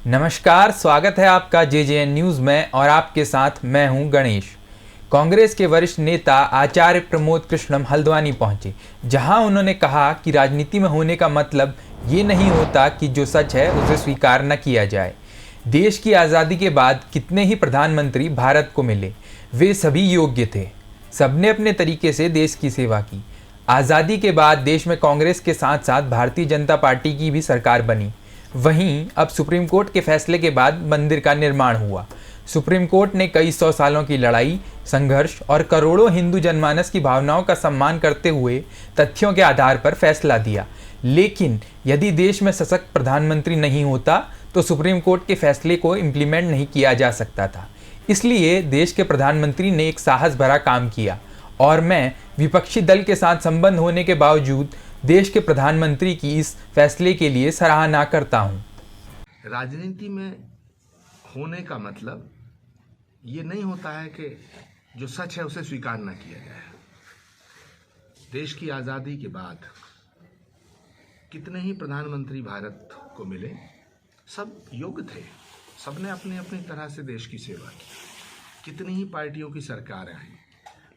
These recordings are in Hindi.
नमस्कार, स्वागत है आपका जेजेएन न्यूज़ में और आपके साथ मैं हूं गणेश। कांग्रेस के वरिष्ठ नेता आचार्य प्रमोद कृष्णम हल्द्वानी पहुंचे, जहां उन्होंने कहा कि राजनीति में होने का मतलब ये नहीं होता कि जो सच है उसे स्वीकार न किया जाए। देश की आज़ादी के बाद कितने ही प्रधानमंत्री भारत को मिले, वे सभी योग्य थे। सबने अपने तरीके से देश की सेवा की। आज़ादी के बाद देश में कांग्रेस के साथ साथ भारतीय जनता पार्टी की भी सरकार बनी। वहीं अब सुप्रीम कोर्ट के फैसले के बाद मंदिर का निर्माण हुआ। सुप्रीम कोर्ट ने कई 100 सालों की लड़ाई, संघर्ष और करोड़ों हिंदू जनमानस की भावनाओं का सम्मान करते हुए तथ्यों के आधार पर फैसला दिया। लेकिन यदि देश में सशक्त प्रधानमंत्री नहीं होता तो सुप्रीम कोर्ट के फैसले को इम्प्लीमेंट नहीं किया जा सकता था। इसलिए देश के प्रधानमंत्री ने एक साहस भरा काम किया और मैं विपक्षी दल के साथ संबंध होने के बावजूद देश के प्रधानमंत्री की इस फैसले के लिए सराहना करता हूं। राजनीति में होने का मतलब ये नहीं होता है कि जो सच है उसे स्वीकार न किया जाए। देश की आज़ादी के बाद कितने ही प्रधानमंत्री भारत को मिले, सब योग्य थे, सबने अपनी अपनी तरह से देश की सेवा की। कितनी ही पार्टियों की सरकारें आई,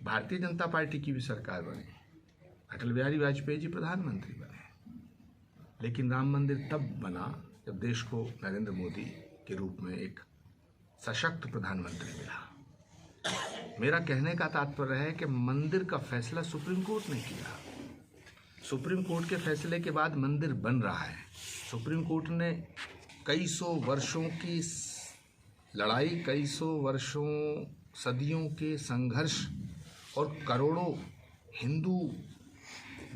भारतीय जनता पार्टी की भी सरकार बनी, अटल बिहारी वाजपेयी जी प्रधानमंत्री बने, लेकिन राम मंदिर तब बना जब देश को नरेंद्र मोदी के रूप में एक सशक्त प्रधानमंत्री मिला। मेरा कहने का तात्पर्य है कि मंदिर का फैसला सुप्रीम कोर्ट ने किया। सुप्रीम कोर्ट के फैसले के बाद मंदिर बन रहा है। सुप्रीम कोर्ट ने कई सौ वर्षों की लड़ाई, कई सौ वर्षों, सदियों के संघर्ष और करोड़ों हिंदू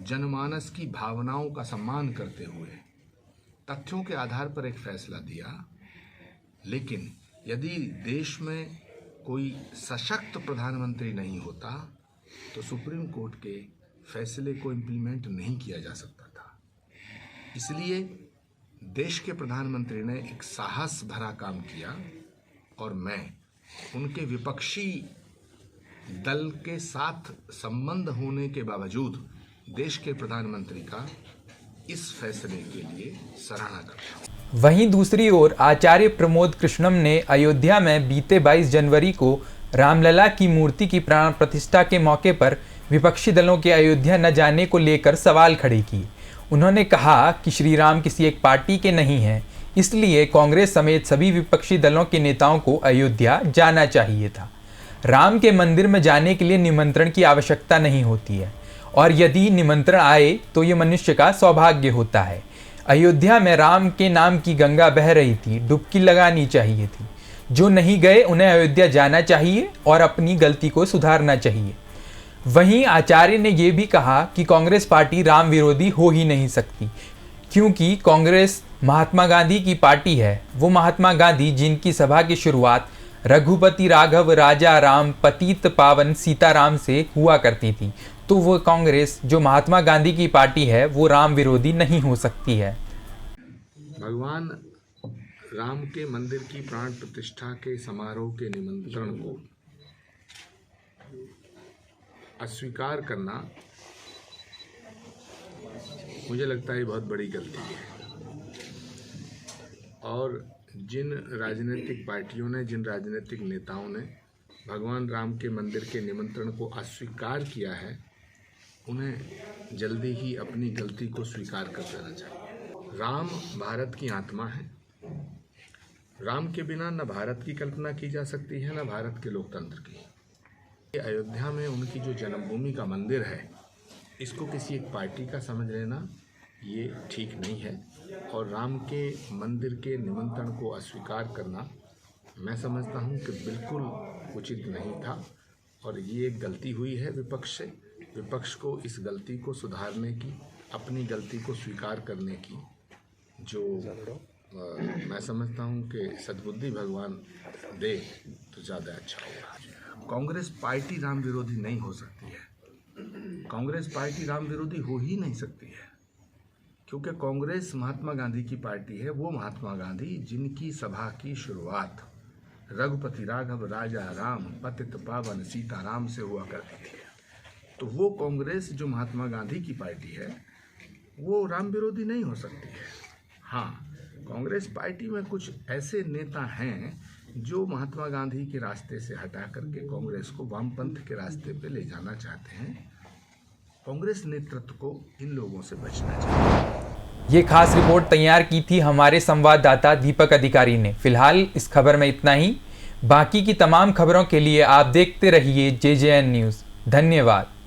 जनमानस की भावनाओं का सम्मान करते हुए तथ्यों के आधार पर एक फैसला दिया। लेकिन यदि देश में कोई सशक्त प्रधानमंत्री नहीं होता तो सुप्रीम कोर्ट के फैसले को इम्प्लीमेंट नहीं किया जा सकता था। इसलिए देश के प्रधानमंत्री ने एक साहस भरा काम किया और मैं उनके विपक्षी दल के साथ संबंध होने के बावजूद देश के प्रधानमंत्री का इस फैसले के लिए सराहना करता हूं। वहीं दूसरी ओर आचार्य प्रमोद कृष्णम ने अयोध्या में बीते 22 जनवरी को रामलला की मूर्ति की प्राण प्रतिष्ठा के मौके पर विपक्षी दलों के अयोध्या न जाने को लेकर सवाल खड़े किए। उन्होंने कहा कि श्री राम किसी एक पार्टी के नहीं हैं, इसलिए कांग्रेस समेत सभी विपक्षी दलों के नेताओं को अयोध्या जाना चाहिए था। राम के मंदिर में जाने के लिए निमंत्रण की आवश्यकता नहीं होती है और यदि निमंत्रण आए तो ये मनुष्य का सौभाग्य होता है। अयोध्या में राम के नाम की गंगा बह रही थी, डुबकी लगानी चाहिए थी। जो नहीं गए उन्हें अयोध्या जाना चाहिए और अपनी गलती को सुधारना चाहिए। वहीं आचार्य ने यह भी कहा कि कांग्रेस पार्टी राम विरोधी हो ही नहीं सकती, क्योंकि कांग्रेस महात्मा गांधी की पार्टी है। वो महात्मा गांधी जिनकी सभा की शुरुआत रघुपति राघव राजा राम पतित पावन सीताराम से हुआ करती थी, तो वो कांग्रेस जो महात्मा गांधी की पार्टी है वो राम विरोधी नहीं हो सकती है। भगवान राम के मंदिर की प्राण प्रतिष्ठा के समारोह के निमंत्रण को अस्वीकार करना मुझे लगता है बहुत बड़ी गलती है। और जिन राजनीतिक पार्टियों ने, जिन राजनीतिक नेताओं ने भगवान राम के मंदिर के निमंत्रण को अस्वीकार किया है, उन्हें जल्दी ही अपनी गलती को स्वीकार कर देना चाहिए। राम भारत की आत्मा है। राम के बिना न भारत की कल्पना की जा सकती है, न भारत के लोकतंत्र की। अयोध्या में उनकी जो जन्मभूमि का मंदिर है, इसको किसी एक पार्टी का समझ लेना ये ठीक नहीं है। और राम के मंदिर के निमंत्रण को अस्वीकार करना मैं समझता हूँ कि बिल्कुल उचित नहीं था और ये एक गलती हुई है विपक्ष से। विपक्ष को इस गलती को सुधारने की, अपनी गलती को स्वीकार करने की जो मैं समझता हूँ कि सद्बुद्धि भगवान दे तो ज़्यादा अच्छा होगा। कांग्रेस पार्टी राम विरोधी नहीं हो सकती है। कांग्रेस पार्टी राम विरोधी हो ही नहीं सकती है, क्योंकि कांग्रेस महात्मा गांधी की पार्टी है। वो महात्मा गांधी जिनकी सभा की शुरुआत रघुपति राघव राजा राम पतित पावन सीताराम से हुआ करती थी। तो वो कांग्रेस जो महात्मा गांधी की पार्टी है वो राम विरोधी नहीं हो सकती है। हाँ, कांग्रेस पार्टी में कुछ ऐसे नेता हैं जो महात्मा गांधी के रास्ते से हटा करके कांग्रेस को वामपंथ के रास्ते पे ले जाना चाहते हैं। कांग्रेस नेतृत्व को इन लोगों से बचना चाहिए। ये खास रिपोर्ट तैयार की थी हमारे संवाददाता दीपक अधिकारी ने। फिलहाल इस खबर में इतना ही। बाकी की तमाम खबरों के लिए आप देखते रहिए JJN न्यूज़। धन्यवाद।